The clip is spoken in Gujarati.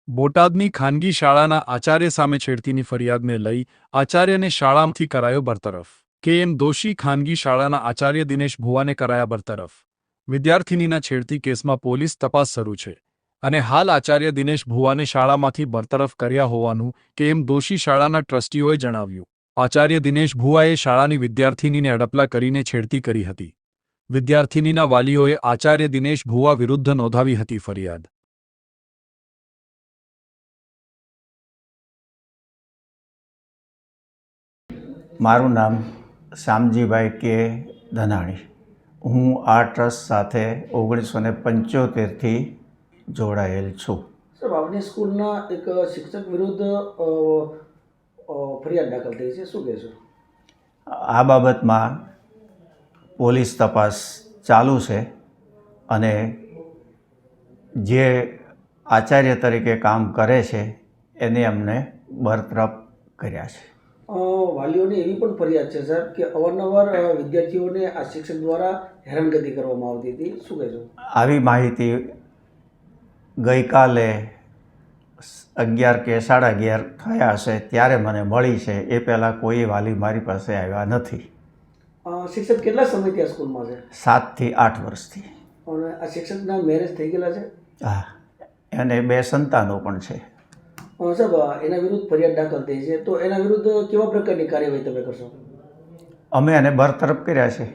બોટાદની ખાનગી શાળાના આચાર્ય સામે છેડતીની ફરિયાદને લઈ આચાર્યને શાળામાંથી કરાયો બરતરફ. કે.એમ. દોશી ખાનગી શાળાના આચાર્ય દિનેશ ભુવાને કરાયા બરતરફ. વિદ્યાર્થિનીના છેડતી કેસમાં પોલીસ તપાસ શરૂ છે અને હાલ આચાર્ય દિનેશ ભુવાને શાળામાંથી બરતરફ કર્યા હોવાનું કે.એમ. દોશી શાળાના ટ્રસ્ટીઓએ જણાવ્યું. આચાર્ય દિનેશ ભુવાએ શાળાની વિદ્યાર્થિનીને અડપલા કરીને છેડતી કરી હતી. વિદ્યાર્થિનીના વાલીઓએ આચાર્ય દિનેશ ભુવા વિરુદ્ધ નોંધાવી હતી ફરિયાદ. મારું નામ શામજીભાઈ કે ધનાણી. હું આ ટ્રસ્ટ સાથે 1975થી જોડાયેલ છું. સર, આપની સ્કૂલના એક શિક્ષક વિરુદ્ધ ફરિયાદ દાખલ થઈ છે, શું કહેશો? આ બાબતમાં પોલીસ તપાસ ચાલુ છે અને જે આચાર્ય તરીકે કામ કરે છે એને અમને બરતરફ કર્યા છે. વાલીઓની એવી પણ ફરિયાદ છે સર કે અવારનવાર વિદ્યાર્થીઓને આ શિક્ષક દ્વારા હેરાનગતિ કરવામાં આવતી હતી, શું કહેશો? આવી માહિતી ગઈકાલે 11 કે 11:30 થયા હશે ત્યારે મને મળી છે. એ પહેલાં કોઈ વાલી મારી પાસે આવ્યા નથી. શિક્ષક કેટલા સમયથી આ સ્કૂલમાં છે? 7 થી 8 વર્ષથી. અને આ શિક્ષકના મેરેજ થઈ ગયેલા છે? હા, એને 2 સંતાનો પણ છે. સાહેબ, એના વિરુદ્ધ ફરિયાદ દાખલ થઈ છે, તો એના વિરુદ્ધ કેવા પ્રકારની કાર્યવાહી તમે કરશો? અમે એને બરતરફ કર્યા છે.